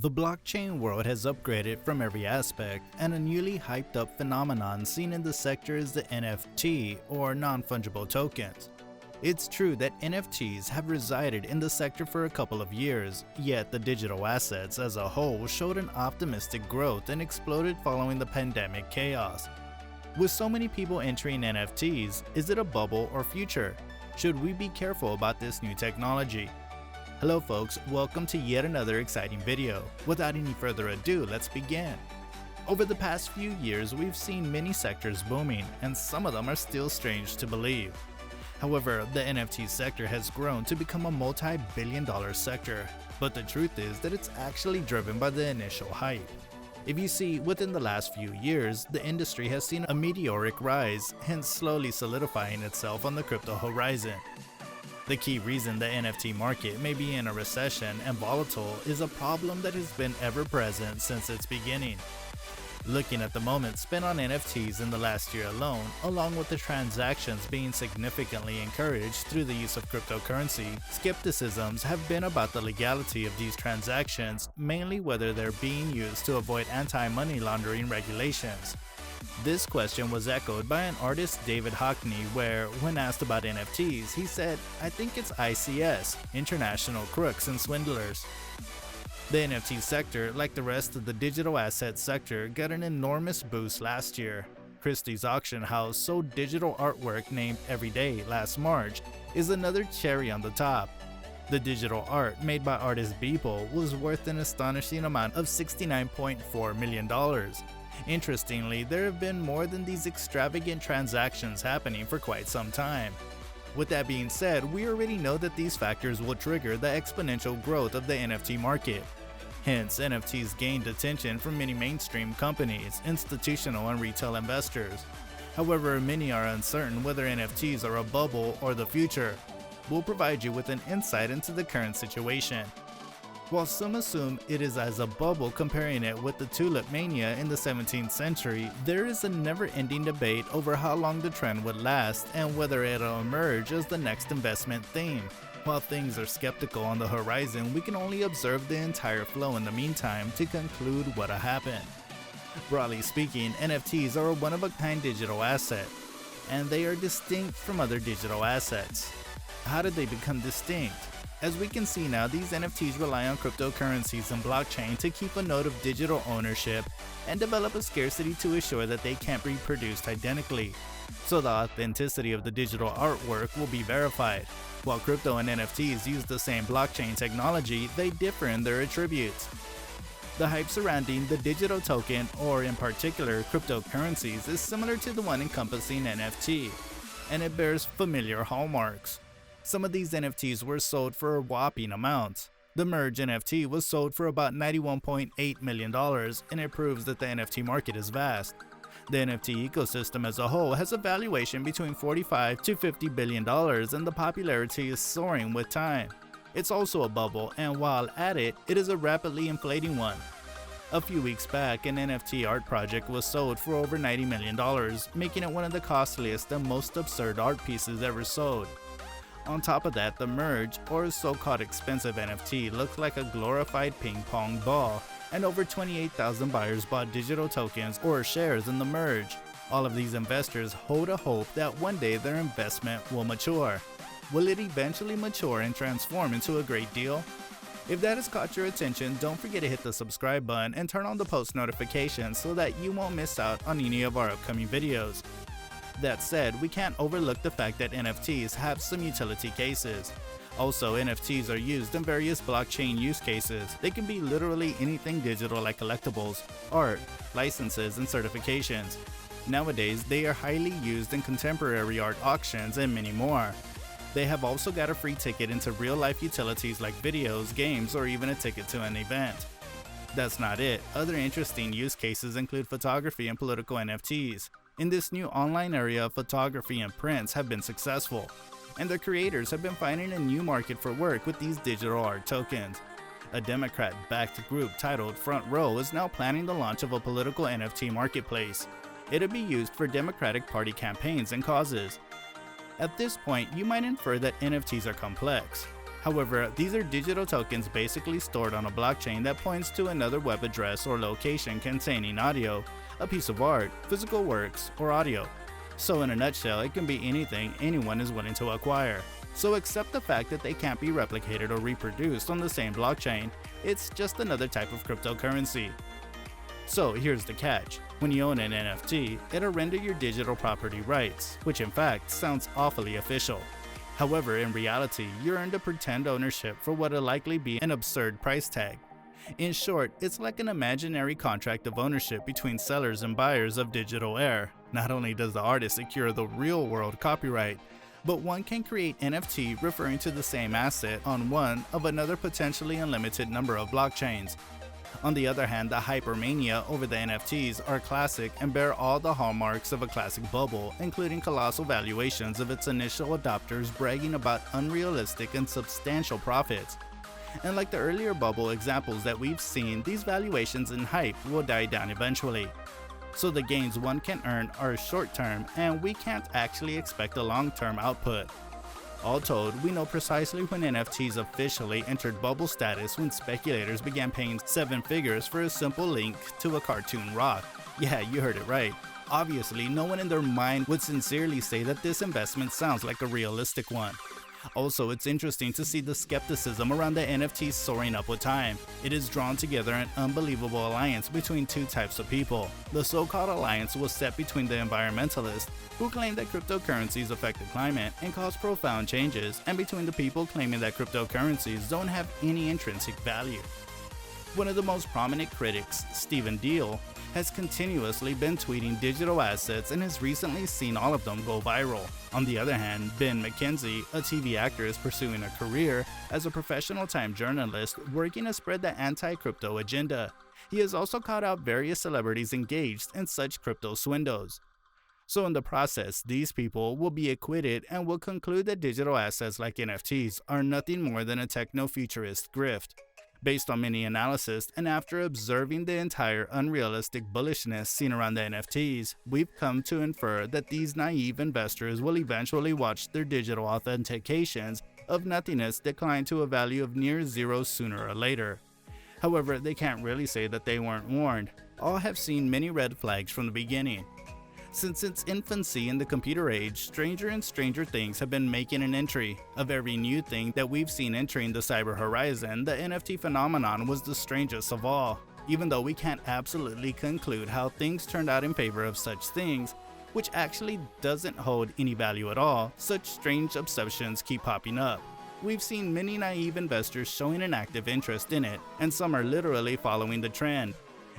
The blockchain world has upgraded from every aspect, and a newly hyped up phenomenon seen in the sector is the NFT, or non-fungible tokens. It's true that NFTs have resided in the sector for a couple of years, yet the digital assets as a whole showed an optimistic growth and exploded following the pandemic chaos. With so many people entering NFTs, is it a bubble or future? Should we be careful about this new technology? Hello folks, welcome to yet another exciting video. Without any further ado, let's begin. Over the past few years, we've seen many sectors booming, and some of them are still strange to believe. However, the NFT sector has grown to become a multi-billion-dollar sector, but the truth is that it's actually driven by the initial hype. If you see, within the last few years, the industry has seen a meteoric rise, hence slowly solidifying itself on the crypto horizon. The key reason the NFT market may be in a recession and volatile is a problem that has been ever present since its beginning. Looking at the moment spent on NFTs in the last year alone, along with the transactions being significantly encouraged through the use of cryptocurrency, skepticisms have been about the legality of these transactions, mainly whether they're being used to avoid anti-money laundering regulations. This question was echoed by an artist, David Hockney, where, when asked about NFTs, he said, "I think it's ICS, International Crooks and Swindlers." The NFT sector, like the rest of the digital asset sector, got an enormous boost last year. Christie's auction house sold digital artwork named Everyday last March is another cherry on the top. The digital art made by artist Beeple was worth an astonishing amount of $69.4 million. Interestingly, there have been more than these extravagant transactions happening for quite some time. With that being said, we already know that these factors will trigger the exponential growth of the NFT market. Hence, NFTs gained attention from many mainstream companies, institutional and retail investors. However, many are uncertain whether NFTs are a bubble or the future. We'll provide you with an insight into the current situation. While some assume it is as a bubble, comparing it with the tulip mania in the 17th century, there is a never-ending debate over how long the trend would last and whether it'll emerge as the next investment theme. While things are skeptical on the horizon, we can only observe the entire flow in the meantime to conclude what'll happen. Broadly speaking, NFTs are a one-of-a-kind digital asset, and they are distinct from other digital assets. How did they become distinct? As we can see now, these NFTs rely on cryptocurrencies and blockchain to keep a note of digital ownership and develop a scarcity to assure that they can't be produced identically, so the authenticity of the digital artwork will be verified. While crypto and NFTs use the same blockchain technology, they differ in their attributes. The hype surrounding the digital token, or in particular cryptocurrencies, is similar to the one encompassing NFT, and it bears familiar hallmarks. Some of these NFTs were sold for whopping amounts. The Merge NFT was sold for about $91.8 million, and it proves that the NFT market is vast. The NFT ecosystem as a whole has a valuation between $45 to $50 billion, and the popularity is soaring with time. It's also a bubble, and while at it, it is a rapidly inflating one. A few weeks back, an NFT art project was sold for over $90 million, making it one of the costliest and most absurd art pieces ever sold. On top of that, the Merge, or so-called expensive NFT, looked like a glorified ping pong ball, and over 28,000 buyers bought digital tokens or shares in the Merge. All of these investors hold a hope that one day their investment will mature. Will it eventually mature and transform into a great deal? If that has caught your attention, don't forget to hit the subscribe button and turn on the post notifications so that you won't miss out on any of our upcoming videos. That said, we can't overlook the fact that NFTs have some utility cases. Also, NFTs are used in various blockchain use cases. They can be literally anything digital like collectibles, art, licenses, and certifications. Nowadays, they are highly used in contemporary art auctions and many more. They have also got a free ticket into real-life utilities like videos, games, or even a ticket to an event. That's not it. Other interesting use cases include photography and political NFTs. In this new online area, photography and prints have been successful, and their creators have been finding a new market for work with these digital art tokens. A Democrat-backed group titled Front Row is now planning the launch of a political NFT marketplace. It'll be used for Democratic Party campaigns and causes. At this point, you might infer that NFTs are complex. However, these are digital tokens basically stored on a blockchain that points to another web address or location containing audio, a piece of art, physical works, or audio. So in a nutshell, it can be anything anyone is willing to acquire. So accept the fact that they can't be replicated or reproduced on the same blockchain. It's just another type of cryptocurrency. So here's the catch. When you own an NFT, it'll render your digital property rights, which in fact sounds awfully official. However, in reality, you're earned a pretend ownership for what'll likely be an absurd price tag. In short, it's like an imaginary contract of ownership between sellers and buyers of digital air. Not only does the artist secure the real-world copyright, but one can create NFT referring to the same asset on one of another potentially unlimited number of blockchains. On the other hand, the hypermania over the NFTs are classic and bear all the hallmarks of a classic bubble, including colossal valuations of its initial adopters bragging about unrealistic and substantial profits. And like the earlier bubble examples that we've seen, these valuations and hype will die down eventually. So the gains one can earn are short-term, and we can't actually expect a long-term output. All told, we know precisely when NFTs officially entered bubble status when speculators began paying 7 figures for a simple link to a cartoon rock. Yeah, you heard it right. Obviously, no one in their mind would sincerely say that this investment sounds like a realistic one. Also, it's interesting to see the skepticism around the NFTs soaring up with time. It has drawn together an unbelievable alliance between two types of people. The so-called alliance was set between the environmentalists, who claim that cryptocurrencies affect the climate and cause profound changes, and between the people claiming that cryptocurrencies don't have any intrinsic value. One of the most prominent critics, Stephen Deal, has continuously been tweeting digital assets and has recently seen all of them go viral. On the other hand, Ben McKenzie, a TV actor, is pursuing a career as a professional time journalist working to spread the anti-crypto agenda. He has also caught out various celebrities engaged in such crypto swindles. So in the process, these people will be acquitted and will conclude that digital assets like NFTs are nothing more than a techno-futurist grift. Based on many analysis and after observing the entire unrealistic bullishness seen around the NFTs, we've come to infer that these naive investors will eventually watch their digital authentications of nothingness decline to a value of near zero sooner or later. However, they can't really say that they weren't warned. All have seen many red flags from the beginning. Since its infancy in the computer age, stranger and stranger things have been making an entry. Of every new thing that we've seen entering the cyber horizon, the NFT phenomenon was the strangest of all. Even though we can't absolutely conclude how things turned out in favor of such things, which actually doesn't hold any value at all, such strange obsessions keep popping up. We've seen many naive investors showing an active interest in it, and some are literally following the trend.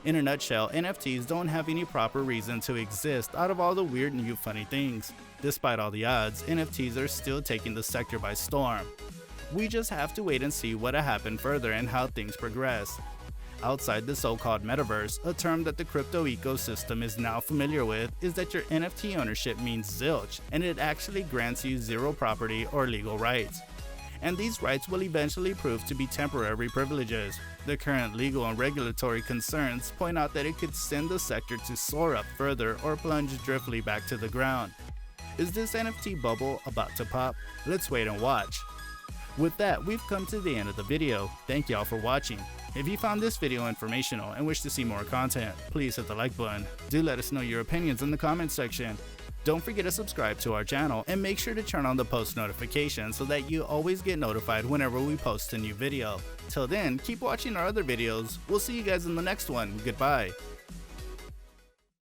In a nutshell, NFTs don't have any proper reason to exist out of all the weird new funny things. Despite all the odds, NFTs are still taking the sector by storm. We just have to wait and see what'll happen further and how things progress. Outside the so-called metaverse, a term that the crypto ecosystem is now familiar with is that your NFT ownership means zilch, and it actually grants you zero property or legal rights. And these rights will eventually prove to be temporary privileges. The current legal and regulatory concerns point out that it could send the sector to soar up further or plunge driftly back to the ground. Is this NFT bubble about to pop? Let's wait and watch. With that, we've come to the end of the video. Thank y'all for watching. If you found this video informational and wish to see more content, please hit the like button. Do let us know your opinions in the comments section. Don't forget to subscribe to our channel and make sure to turn on the post notifications so that you always get notified whenever we post a new video. Till then, keep watching our other videos. We'll see you guys in the next one. Goodbye.